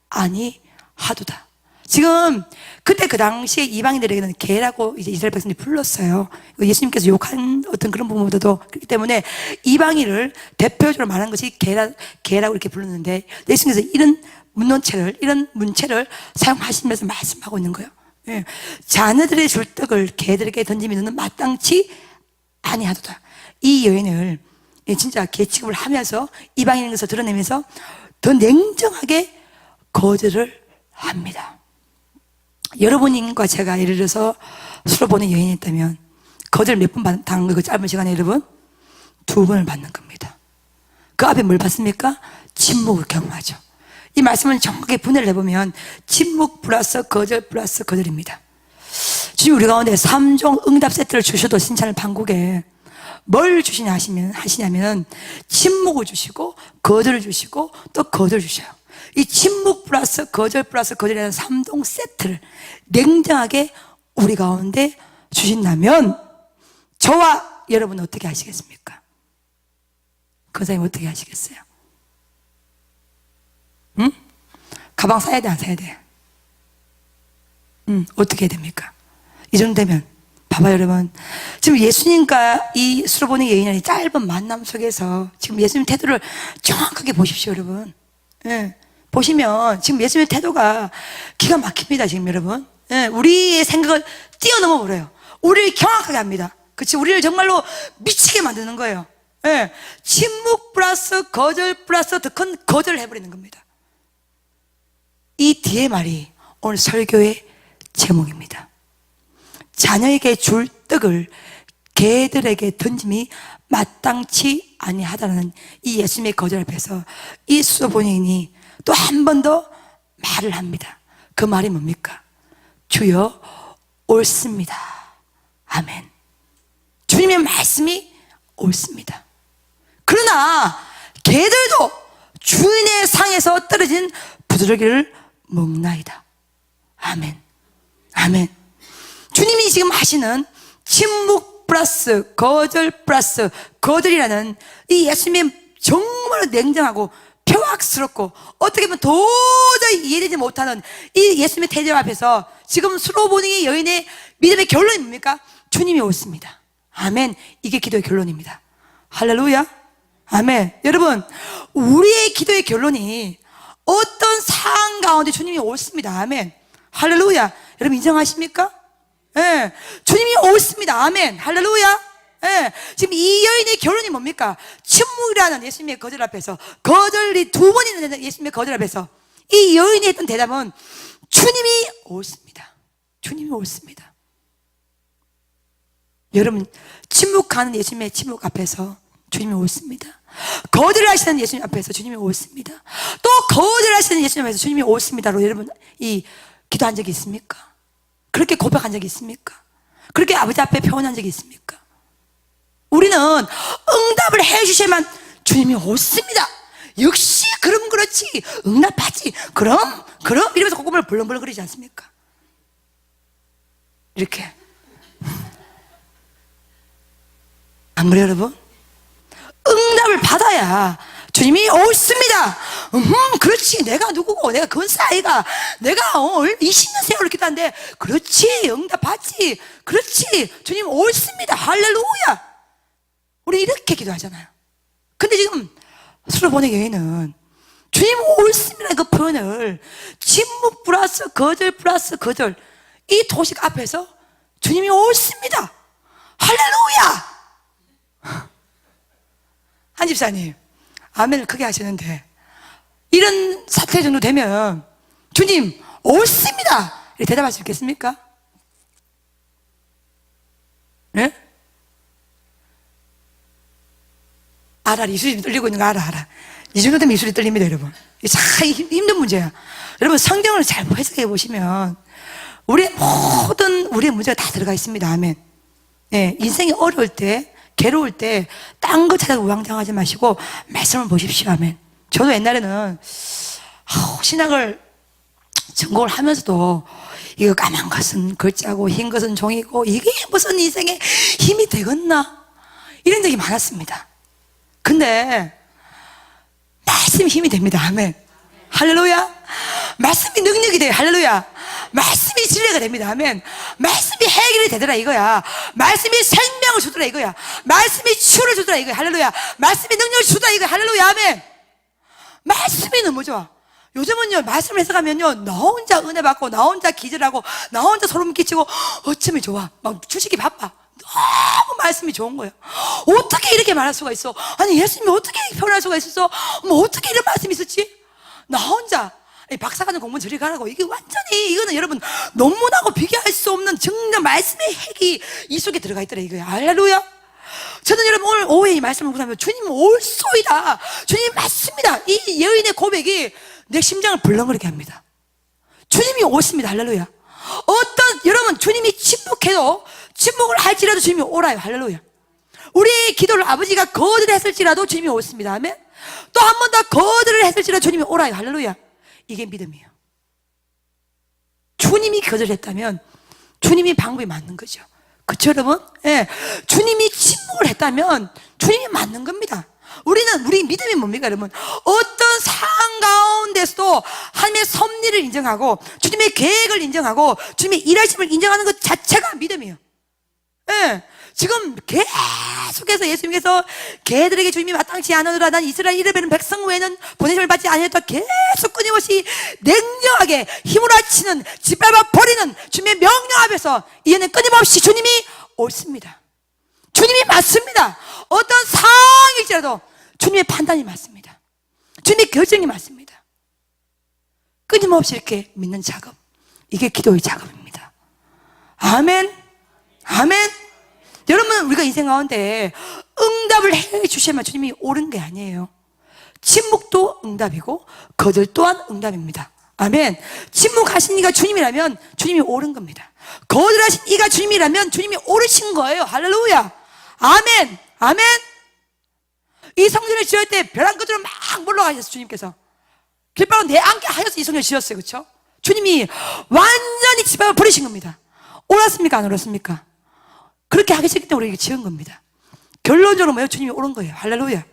Speaker 1: 아니하도다. 지금 그때 그 당시에 이방인들에게는 개라고 이제 이스라엘 백성들이 불렀어요. 예수님께서 욕한 어떤 그런 부분보다도, 그렇기 때문에 이방인을 대표적으로 말하는 것이 개라고 이렇게 불렀는데, 예수님께서 이런 이런 문체를 사용하시면서 말씀하고 있는 거예요. 예. 자녀들의 줄 떡을 개들에게 던짐이 너는 마땅치 아니하도다. 이 여인을 진짜 개 취급을 하면서 이방인인 것을 드러내면서 더 냉정하게 거절을 합니다. 여러분과 제가 예를 들어서 수로보니 여인이 있다면 거절 몇 번 당한 거, 그 짧은 시간에 여러분 2번을 받는 겁니다. 그 앞에 뭘 받습니까? 침묵을 경험하죠. 이 말씀을 정확하게 분해를 해보면 침묵 플러스 거절 플러스 거절입니다. 지금 우리 가운데 3종 응답 세트를 주셔도 신찬을 판국에 뭘 하시냐면 침묵을 주시고 거절을 주시고 또 거절을 주셔요. 이 침묵 플러스 거절이라는 3종 세트를 냉정하게 우리 가운데 주신다면 저와 여러분은 어떻게 하시겠습니까? 권사님 어떻게 하시겠어요? 응? 가방 사야 돼, 안 사야 돼? 어떻게 해야 됩니까? 이 정도 되면 봐봐요, 여러분. 지금 예수님과 이 수로보니 여인의 짧은 만남 속에서 지금 예수님 태도를 정확하게 보십시오, 여러분. 예. 보시면 지금 예수님의 태도가 기가 막힙니다, 지금 여러분. 예. 우리의 생각을 뛰어넘어 버려요. 우리를 경악하게 합니다. 그치? 우리를 정말로 미치게 만드는 거예요. 예. 침묵 플러스 거절 플러스 더 큰 거절을 해버리는 겁니다. 이 뒤에 말이 오늘 설교의 제목입니다. 자녀에게 줄 떡을 개들에게 던짐이 마땅치 아니하다는 이 예수님의 거절 앞에서 이 수로보니인이 또 한 번 더 말을 합니다. 그 말이 뭡니까? 주여 옳습니다. 아멘. 주님의 말씀이 옳습니다. 그러나 개들도 주인의 상에서 떨어진 부스러기를 먹나이다. 아멘. 아멘. 주님이 지금 하시는 침묵 플러스 거절 플러스 거절이라는 이 예수님의 정말 냉정하고 표학스럽고 어떻게 보면 도저히 이해되지 못하는 이 예수님의 대접 앞에서 지금 수로보닝이 여인의 믿음의 결론이 뭡니까? 주님이 옳습니다. 아멘. 이게 기도의 결론입니다. 할렐루야. 아멘. 여러분, 우리의 기도의 결론이 어떤 상황 가운데 주님이 옳습니다. 아멘. 할렐루야. 여러분 인정하십니까? 예. 주님이 옳습니다. 아멘. 할렐루야. 예. 지금 이 여인의 결론이 뭡니까? 침묵이라는 예수님의 거절 앞에서, 거절이 두 번이나 예수님의 거절 앞에서 이 여인이 했던 대답은 주님이 옳습니다. 주님이 옳습니다. 여러분, 침묵하는 예수님의 침묵 앞에서 주님이 옳습니다. 거절하시는 예수님 앞에서 주님이 옳습니다. 또 거절하시는 예수님 앞에서 주님이 옳습니다로 여러분 이 기도한 적이 있습니까? 그렇게 고백한 적이 있습니까? 그렇게 아버지 앞에 표현한 적이 있습니까? 우리는 응답을 해주셔야만 주님이 옳습니다. 역시 그럼 그렇지, 응답하지, 그럼 이러면서 고구마를 벌렁벌렁 거리지 않습니까? 이렇게. 안 그래요 여러분? 응답을 받아야 주님이 옳습니다. 그렇지, 내가 누구고, 내가 근사이가, 내가 20년 세월을 기도하는데 그렇지, 응답하지, 그렇지, 주님 옳습니다. 할렐루야. 우리 이렇게 기도하잖아요. 근데 지금 수로보는 여인은 주님 옳습니다 그 표현을 침묵 플러스 거절 플러스 거절, 이 도식 앞에서 주님이 옳습니다. 할렐루야. 한 집사님 아멘을 크게 하시는데 이런 사태 정도 되면 주님 옳습니다 이렇게 대답할 수 있겠습니까? 네? 알아, 이술이 떨리고 있는 거 알아. 이 정도 되면 이술이 떨립니다 여러분. 이게 참 힘든 문제야. 여러분 성경을 잘 해석해 보시면 우리의 모든 우리의 문제가 다 들어가 있습니다. 아멘. 네, 인생이 어려울 때, 괴로울 때 딴 거 찾아서 우왕좌왕하지 마시고 말씀을 보십시오. 아멘. 저도 옛날에는 신학을 전공을 하면서도 이거 까만 것은 글자고 흰 것은 종이고 이게 무슨 인생에 힘이 되겠나 이런 적이 많았습니다. 근데 말씀이 힘이 됩니다. 아멘. 할렐루야. 말씀이 능력이 돼요. 할렐루야. 말씀이 진리가 됩니다. 아멘. 말씀이 해결이 되더라 이거야. 말씀이 생명을 주더라 이거야. 말씀이 치유를 주더라 이거야. 할렐루야. 말씀이 능력을 주더라 이거야. 할렐루야. 아멘. 말씀이 너무 좋아. 요즘은요 말씀을 해석하면요 나 혼자 은혜 받고 나 혼자 기절하고 나 혼자 소름 끼치고 어쩌면 좋아. 막 주식이 바빠. 너무 말씀이 좋은 거예요. 어떻게 이렇게 말할 수가 있어? 아니 예수님이 어떻게 표현할 수가 있었어? 뭐 어떻게 이런 말씀이 있었지? 나 혼자 박사과정 공부는 저리 가라고. 이게 완전히 이거는 여러분 논문하고 비교할 수 없는 정말 말씀의 핵이 이 속에 들어가 있더라 이거야. 할렐루야. 저는 여러분 오늘 오후에 이 말씀을 보면 주님 옳소이다, 주님 맞습니다, 이 여인의 고백이 내 심장을 벌렁거리게 합니다. 주님이 옳습니다. 할렐루야. 어떤 여러분 주님이 침묵해도 침묵을 할지라도 주님이 옳아요. 할렐루야. 우리의 기도를 아버지가 거절했을지라도 주님이 옳습니다. 아멘. 또 한 번 더 거절을 했을지라도 주님이 옳아요. 할렐루야. 이게 믿음이에요. 주님이 거절했다면 주님이 방법이 맞는 거죠. 그렇죠 여러분? 예. 주님이 침묵을 했다면 주님이 맞는 겁니다. 우리 믿음이 뭡니까 여러분? 어떤 상황 가운데서도 하나님의 섭리를 인정하고 주님의 계획을 인정하고 주님의 일하심을 인정하는 것 자체가 믿음이에요. 예. 지금 계속해서 예수님께서 개들에게 주님이 마땅치 않으노라 난 이스라엘 이를 베는 백성 외에는 보내심을 받지 아니하였다 계속 끊임없이 냉정하게 힘으로 치는 짓밟아 버리는 주님의 명령 앞에서 이제는 끊임없이 주님이 옳습니다. 주님이 맞습니다. 어떤 상황일지라도 주님의 판단이 맞습니다. 주님의 결정이 맞습니다. 끊임없이 이렇게 믿는 작업, 이게 기도의 작업입니다. 아멘. 아멘. 여러분 우리가 인생 가운데 응답을 해주시면 주님이 옳은 게 아니에요. 침묵도 응답이고 거절 또한 응답입니다. 아멘. 침묵하신 이가 주님이라면 주님이 옳은 겁니다. 거절하신 이가 주님이라면 주님이 옳으신 거예요. 할렐루야. 아멘. 아멘. 이 성전을 지을 때 벼랑 끝으로 막 물러가셨어요. 주님께서 길바로 내앉게 하셔서 이 성전을 지었어요. 그렇죠? 주님이 완전히 지방을 버리신 겁니다. 옳았습니까? 안 옳았습니까? 그렇게 하기 싫기 때문에 우리가 지은 겁니다. 결론적으로 뭐예요? 주님이 옳은 거예요. 할렐루야.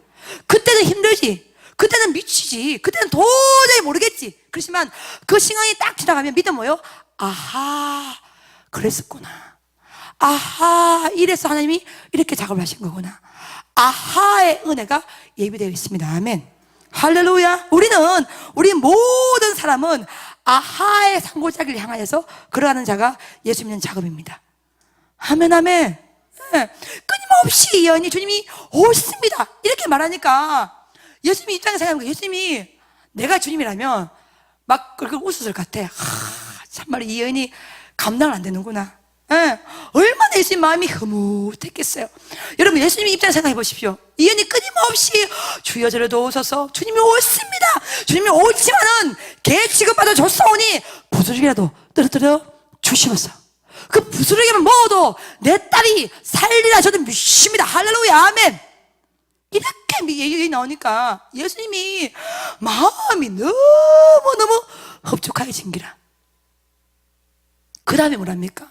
Speaker 1: 그때는 힘들지, 그때는 미치지, 그때는 도저히 모르겠지. 그렇지만 그 시간이 딱 지나가면 믿음 뭐예요? 아하, 그랬었구나. 아하, 이래서 하나님이 이렇게 작업을 하신 거구나. 아하의 은혜가 예비되어 있습니다. 아멘. 할렐루야. 우리 모든 사람은 아하의 상고자기를 향하여서 걸어가는 자가 예수 믿는 작업입니다. 아멘. 아멘. 네. 끊임없이 예언이 주님이 옳습니다 이렇게 말하니까 예수님 입장에서 생각해보니까 예수님이 내가 주님이라면 막 그렇게 웃었을 것 같아. 참말로 이 예언이 감당을 안 되는구나. 네. 얼마나 예수님 마음이 흐뭇했겠어요. 여러분 예수님 입장에서 생각해 보십시오. 이 예언이 끊임없이 주여 저를 도우소서, 주님이 옳습니다, 주님이 옳지만은 개 취급받아 줬사오니 부스러기라도 떨어뜨려 주시옵소서. 그 부스러기만 먹어도 내 딸이 살리라 저는 믿습니다. 할렐루야. 아멘. 이렇게 예언이 나오니까 예수님이 마음이 너무너무 흡족하여진기라. 그 다음에 뭐랍니까?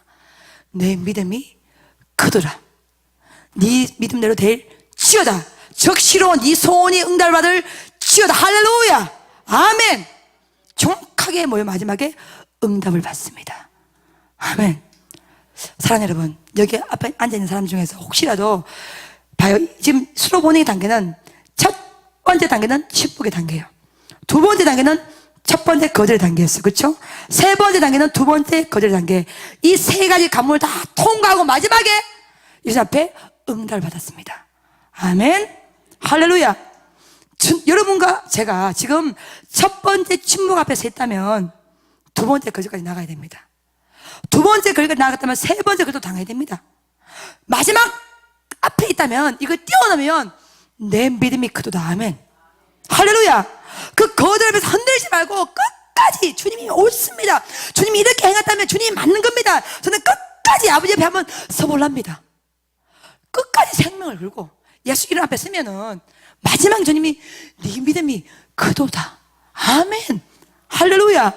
Speaker 1: 내 믿음이 크더라. 네 믿음대로 될지어다. 적시로 네 소원이 응답을 받을 지어다. 할렐루야. 아멘. 정확하게 뭐예요? 마지막에 응답을 받습니다. 아멘. 사랑하는 여러분, 여기 앞에 앉아있는 사람 중에서 혹시라도 봐요. 지금 수로 보내기 단계는 첫 번째 단계는 축복의 단계예요. 두 번째 단계는 첫 번째 거절의 단계였어요. 그렇죠? 세 번째 단계는 두 번째 거절의 단계. 이 세 가지 관문을 다 통과하고 마지막에 예수 앞에 응답을 받았습니다. 아멘. 할렐루야. 여러분과 제가 지금 첫 번째 침묵 앞에 서 있다면 두 번째 거절까지 나가야 됩니다. 두 번째 거절까지 나갔다면 세 번째 거절도 당해야 됩니다. 마지막 앞에 있다면 이걸 뛰어넘으면 내 믿음이 크도다. 아멘. 할렐루야. 그 거절 앞에서 흔들지 말고 끝까지 주님이 옳습니다, 주님이 이렇게 행했다면 주님이 맞는 겁니다, 저는 끝까지 아버지 앞에 한번 서볼랍니다. 끝까지 생명을 걸고 예수 이름 앞에 서면은 마지막 주님이 네 믿음이 크도다. 아멘. 할렐루야.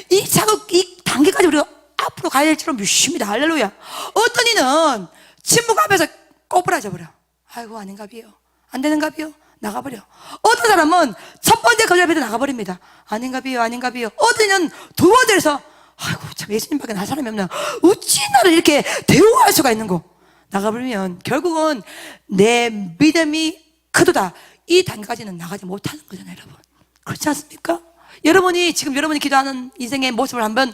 Speaker 1: 이 작업, 이 단계까지 우리가 앞으로 가야 될 줄로 믿습니다. 할렐루야. 어떤 이는 침묵 앞에서 꼬부라져 버려. 아이고 아닌가 비요, 안 되는가 비요, 나가버려. 어떤 사람은 첫 번째 거절 앞에서 나가버립니다. 아닌가 비요, 아닌가 비요. 어떤 이는 두 번째에서 아이고 참 예수님밖에 날 사람이 없나, 어찌 나를 이렇게 대우할 수가 있는 거, 나가버리면 결국은 내 믿음이 크도다 이 단계까지는 나가지 못하는 거잖아요. 여러분 그렇지 않습니까? 여러분이 지금 여러분이 기도하는 인생의 모습을 한번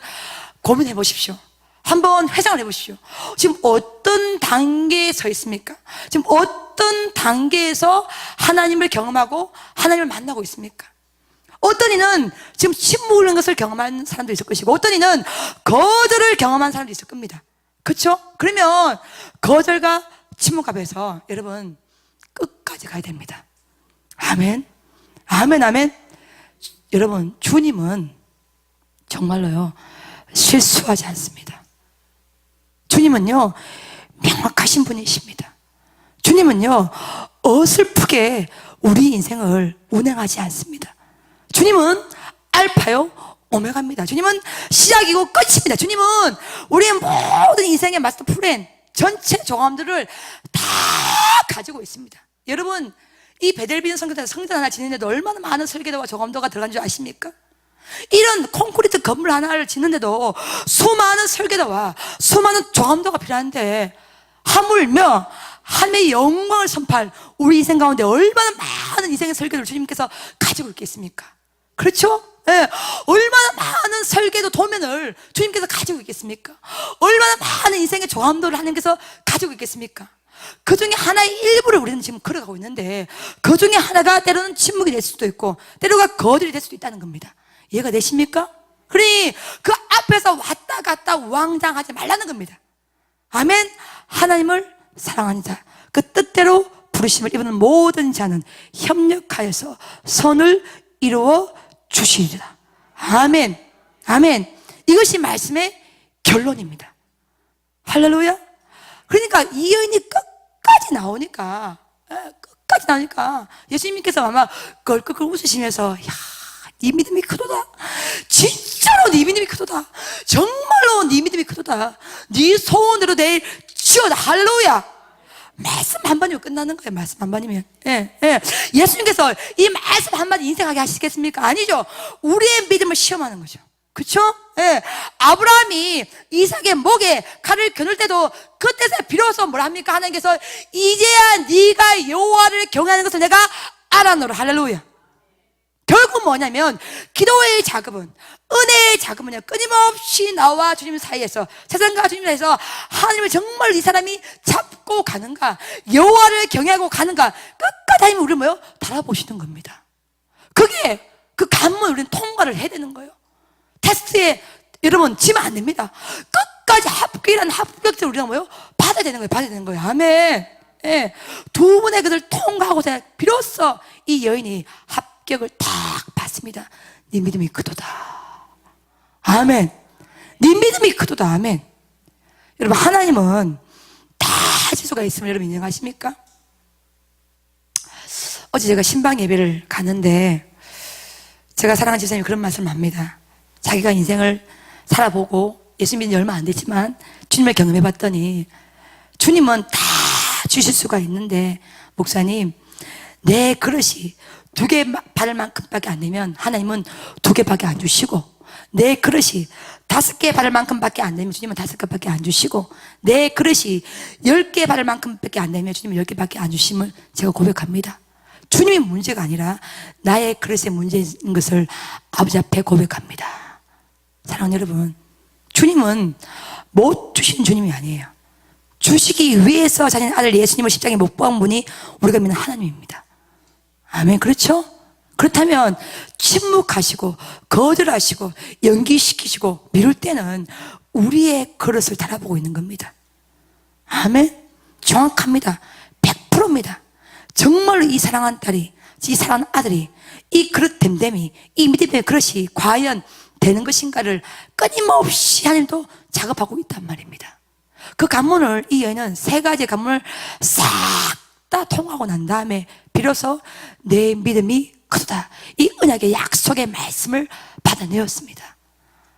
Speaker 1: 고민해 보십시오. 한번 회상을 해보십시오. 지금 어떤 단계에 서 있습니까? 지금 어떤 단계에서 하나님을 경험하고 하나님을 만나고 있습니까? 어떤 이는 지금 침묵을 하는 것을 경험한 사람도 있을 것이고 어떤 이는 거절을 경험한 사람도 있을 겁니다. 그렇죠? 그러면 거절과 침묵 앞에서 여러분 끝까지 가야 됩니다. 아멘. 아멘. 아멘. 여러분 주님은 정말로요 실수하지 않습니다. 주님은요 명확하신 분이십니다. 주님은요 어설프게 우리 인생을 운행하지 않습니다. 주님은 알파요 오메가입니다. 주님은 시작이고 끝입니다. 주님은 우리의 모든 인생의 마스터 플랜 전체 종합들을 다 가지고 있습니다. 여러분 이 베델비는 성전에서 성전 하나 짓는데도 얼마나 많은 설계도와 종합도가 들어간 줄 아십니까? 이런 콘크리트 건물 하나를 짓는데도 수많은 설계도와 수많은 종합도가 필요한데 하물며 하나님의 영광을 선포할 우리 인생 가운데 얼마나 많은 인생의 설계도를 주님께서 가지고 있겠습니까? 그렇죠? 네. 얼마나 많은 설계도 도면을 주님께서 가지고 있겠습니까? 얼마나 많은 인생의 종합도를 하나님께서 가지고 있겠습니까? 그 중에 하나의 일부를 우리는 지금 걸어가고 있는데 그 중에 하나가 때로는 침묵이 될 수도 있고 때로가 거절이 될 수도 있다는 겁니다. 이해가 되십니까? 그러니 그 앞에서 왔다 갔다 우왕좌왕하지 말라는 겁니다. 아멘. 하나님을 사랑하는 자, 그 뜻대로 부르심을 입는 모든 자는 협력하여서 선을 이루어 주시리라. 아멘. 아멘. 이것이 말씀의 결론입니다. 할렐루야. 그러니까 이 여인이 끝까지 나오니까, 끝까지 나오니까 예수님께서 아마 껄껄 웃으시면서, 야, 네 믿음이 크도다. 진짜로 네 믿음이 크도다. 정말로 네 믿음이 크도다. 네 소원대로 내일 지어다. 할렐루야. 말씀 한 번이면 끝나는 거예요. 말씀 한 번이면. 예수님께서 이 말씀 한마디 인생하게 하시겠습니까? 아니죠. 우리의 믿음을 시험하는 거죠. 그쵸? 아브라함이 이삭의 목에 칼을 겨눌 때도 그때서 비로소 뭘 합니까? 하나님께서 이제야 네가 여호와를 경외하는 것을 내가 알아노라. 할렐루야. 결국 뭐냐면 기도의 작업은, 은혜의 작업은요, 끊임없이 나와 주님 사이에서, 세상과 주님 사이에서 하나님을 정말 이 사람이 잡고 가는가, 여호와를 경외하고 가는가, 끝까지 하나님 우리를 뭐요? 달아보시는 겁니다. 그게 그 관문을 우리는 통과를 해야 되는 거예요. 테스트에 여러분 지면 안 됩니다. 끝까지 합격이라는 합격을 우리가 뭐요? 받아야 되는 거예요. 받아야 되는 거예요. 아멘. 두 분의 것을 통과하고서 비로소 이 여인이 합격을 딱 받습니다. 네 믿음이 크도다. 아멘. 네 믿음이 크도다. 아멘. 여러분, 하나님은 다 하실 수가 있음을 여러분 인정하십니까? 어제 제가 신방 예배를 갔는데 제가 사랑하는 집사님이 그런 말씀을 합니다. 자기가 인생을 살아보고 예수 믿은 지 얼마 안 됐지만 주님을 경험해 봤더니 주님은 다 주실 수가 있는데, 목사님, 내 그릇이 2개 받을 만큼밖에 안 되면 하나님은 2개밖에 안 주시고, 내 그릇이 5개 받을 만큼밖에 안 되면 주님은 5개밖에 안 주시고, 내 그릇이 10개 받을 만큼밖에 안 되면 주님은 10개밖에 안 주심을 제가 고백합니다. 주님이 문제가 아니라 나의 그릇의 문제인 것을 아버지 앞에 고백합니다. 사랑하는 여러분, 주님은 못 주신 주님이 아니에요. 주시기 위해서 자신의 아들 예수님을 십자가에 못 박은 분이 우리가 믿는 하나님입니다. 아멘. 그렇죠? 그렇다면 침묵하시고 거절하시고 연기시키시고 미룰 때는 우리의 그릇을 달아보고 있는 겁니다. 아멘. 정확합니다. 100%입니다. 정말로 이 사랑하는 딸이, 이 사랑하는 아들이, 이 그릇 됨됨이, 이 믿음의 그릇이 과연 되는 것인가를 끊임없이 하나님도 작업하고 있단 말입니다. 그 관문을 이 여인은 3가지 관문을 싹 다 통하고 난 다음에 비로소 내 믿음이 크다, 이 언약의 약속의 말씀을 받아내었습니다.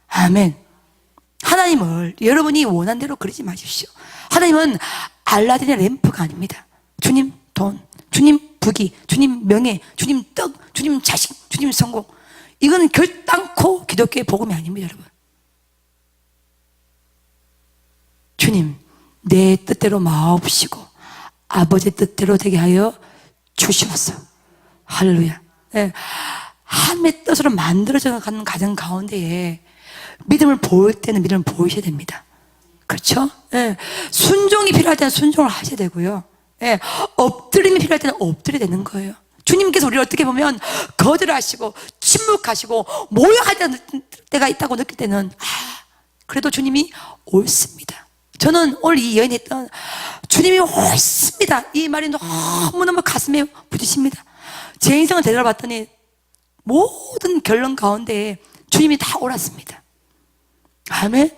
Speaker 1: 아멘. 하나님을 여러분이 원하는 대로 그리지 마십시오. 하나님은 알라딘의 램프가 아닙니다. 주님 돈, 주님 부귀, 주님 명예, 주님 떡, 주님 자식, 주님 성공, 이거는 결단코 기독교의 복음이 아닙니다. 여러분, 주님 내 뜻대로 마옵시고 아버지 뜻대로 되게 하여 주시옵소서. 할렐루야. 하나님의 뜻으로 만들어져 가는 가정 가운데에 믿음을 보일 때는 믿음을 보이셔야 됩니다. 그렇죠? 순종이 필요할 때는 순종을 하셔야 되고요. 엎드림이 필요할 때는 엎드려야 되는 거예요. 주님께서 우리를 어떻게 보면 거절하시고 침묵하시고 모욕할 때가 있다고 느낄 때는 그래도 주님이 옳습니다. 저는 오늘 이 여인이 했던 주님이 옳습니다, 이 말이 너무너무 가슴에 부딪힙니다. 제 인생을 되돌아봤더니 모든 결론 가운데 주님이 다 옳았습니다. 아멘.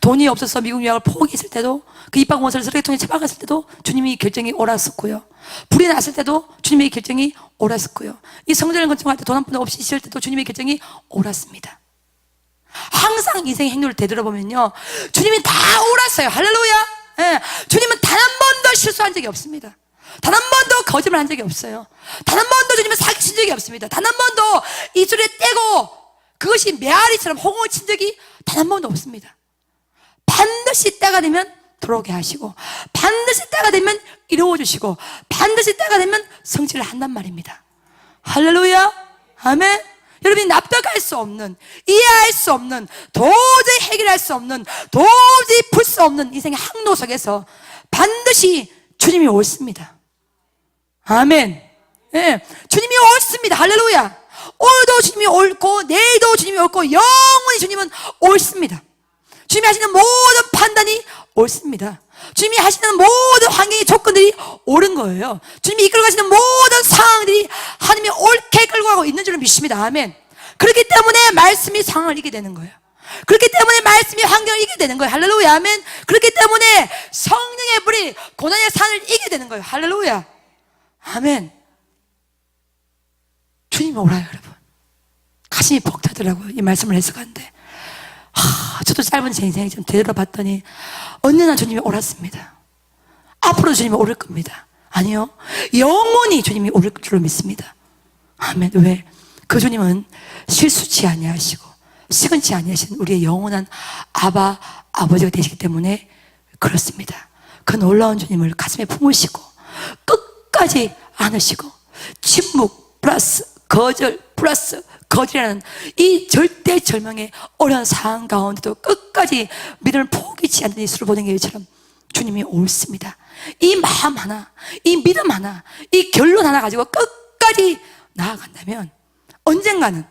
Speaker 1: 돈이 없어서 미국 유학을 포기했을 때도, 그 입학원서를 쓰레기통에 처박았을 때도 주님이 결정이 옳았었고요. 불이 났을 때도 주님의 결정이 옳았었고요. 이 성전을 건축할 때 돈 한 푼도 없이 있을 때도 주님의 결정이 옳았습니다. 항상 인생의 행로를 되돌아보면요, 주님이 다 옳았어요. 할렐루야. 주님은 단 한 번도 실수한 적이 없습니다. 단 한 번도 거짓말 한 적이 없어요. 단 한 번도 주님은 사기친 적이 없습니다. 단 한 번도 입술에 떼고 그것이 메아리처럼 홍을 친 적이 단 한 번도 없습니다. 반드시 때가 되면 들어오게 하시고, 반드시 때가 되면 이루어주시고, 반드시 때가 되면 성취를 한단 말입니다. 할렐루야. 아멘. 여러분이 납득할 수 없는, 이해할 수 없는, 도저히 해결할 수 없는, 도저히 풀 수 없는 인생의 항로 속에서 반드시 주님이 옳습니다. 아멘. 주님이 옳습니다. 할렐루야. 오늘도 주님이 옳고 내일도 주님이 옳고 영원히 주님은 옳습니다. 주님이 하시는 모든 판단이 옳습니다. 주님이 하시는 모든 환경의 조건들이 옳은 거예요. 주님이 이끌어 가시는 모든 상황들이 하나님이 옳게 끌고 가고 있는 줄을 믿습니다. 아멘. 그렇기 때문에 말씀이 상황을 이기게 되는 거예요. 그렇기 때문에 말씀이 환경을 이기게 되는 거예요. 할렐루야. 아멘. 그렇기 때문에 성령의 불이 고난의 산을 이기게 되는 거예요. 할렐루야. 아멘. 주님이 오라요, 여러분. 가슴이 벅차더라고요. 이 말씀을 해석하는데. 저도 짧은 제 인생에 좀 되돌아봤더니 어느 날 주님이 오랐습니다. 앞으로 주님이 오를 겁니다. 아니요. 영원히 주님이 오를 줄로 믿습니다. 아멘. 왜? 그 주님은 실수치 아니하시고 시건치 아니하신 우리의 영원한 아버지가 되시기 때문에 그렇습니다. 그 놀라운 주님을 가슴에 품으시고 끝까지 안으시고 침묵 플러스 거절 플러스 거절이라는 이 절대절명의 어려운 상황 가운데도 끝까지 믿음을 포기치 않는 예수를 보는 것처럼 주님이 옳습니다. 이 마음 하나, 이 믿음 하나, 이 결론 하나 가지고 끝까지 나아간다면 언젠가는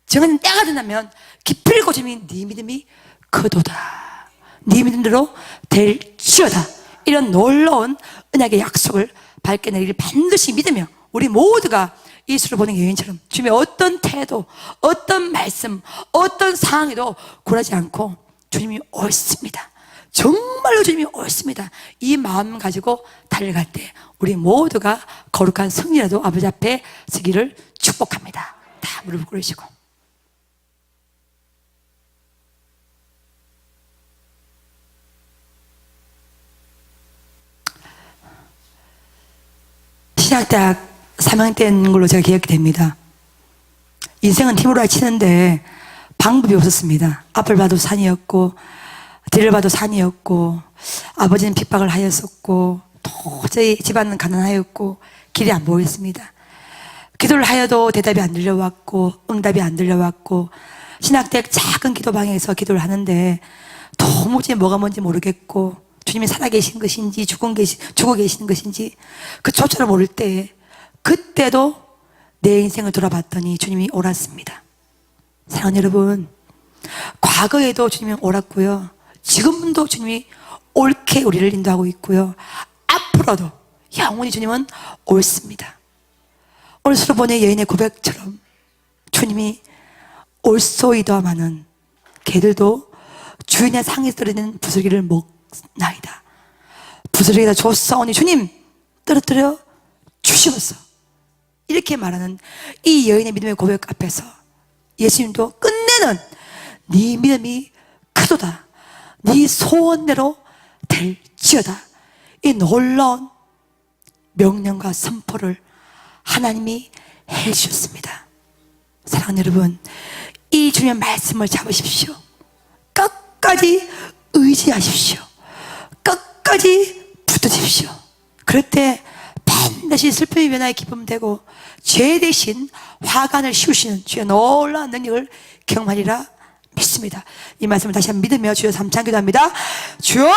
Speaker 1: 정한 때가 된다면 기필코 주님이 네 믿음이 크도다, 네 믿음대로 될지어다, 이런 놀라운 은혜의 약속을 밝게 내리기를 반드시 믿으며 우리 모두가 예수를 보는 여인처럼 주님의 어떤 태도, 어떤 말씀, 어떤 상황에도 굴하지 않고 주님이 옳습니다, 정말로 주님이 옳습니다, 이 마음 가지고 달려갈 때 우리 모두가 거룩한 승리라도 아버지 앞에 서기를 축복합니다. 다 무릎을 꿇으시고 신학대학 3학년 때인 걸로 제가 기억이 됩니다. 인생은 팀으로 치는데 방법이 없었습니다. 앞을 봐도 산이었고 뒤를 봐도 산이었고 아버지는 핍박을 하였었고 도저히 집안은 가난하였고 길이 안 보였습니다. 기도를 하여도 대답이 안 들려왔고 응답이 안 들려왔고 신학대학 작은 기도방에서 기도를 하는데 도무지 뭐가 뭔지 모르겠고 주님이 살아계신 것인지 죽어 계시는 것인지 그 조차를 모를 때에 그때도 내 인생을 돌아봤더니 주님이 옳았습니다. 사랑하는 여러분, 과거에도 주님이 옳았고요, 지금도 주님이 옳게 우리를 인도하고 있고요, 앞으로도 영원히 주님은 옳습니다. 오늘 수로보네 여인의 고백처럼 주님이 옳소이다마는 개들도 주인의 상에서 떨어지는 부스러기를 먹나이다. 부스러기가 줬사오니 주님 떨어뜨려 주시옵소서, 이렇게 말하는 이 여인의 믿음의 고백 앞에서 예수님도 끝내는 네 믿음이 크도다, 네 소원대로 될지어다, 이 놀라운 명령과 선포를 하나님이 해주셨습니다. 사랑하는 여러분, 이 주님의 말씀을 잡으십시오. 끝까지 의지하십시오. 끝까지 붙드십시오. 그럴 때 반드시 슬픔이 변화의 기쁨 되고 죄 대신 화관을 씌우시는 주의 놀라운 능력을 경험하리라 믿습니다. 이 말씀을 다시 한번 믿으며 주여 삼창 기도합니다. 주여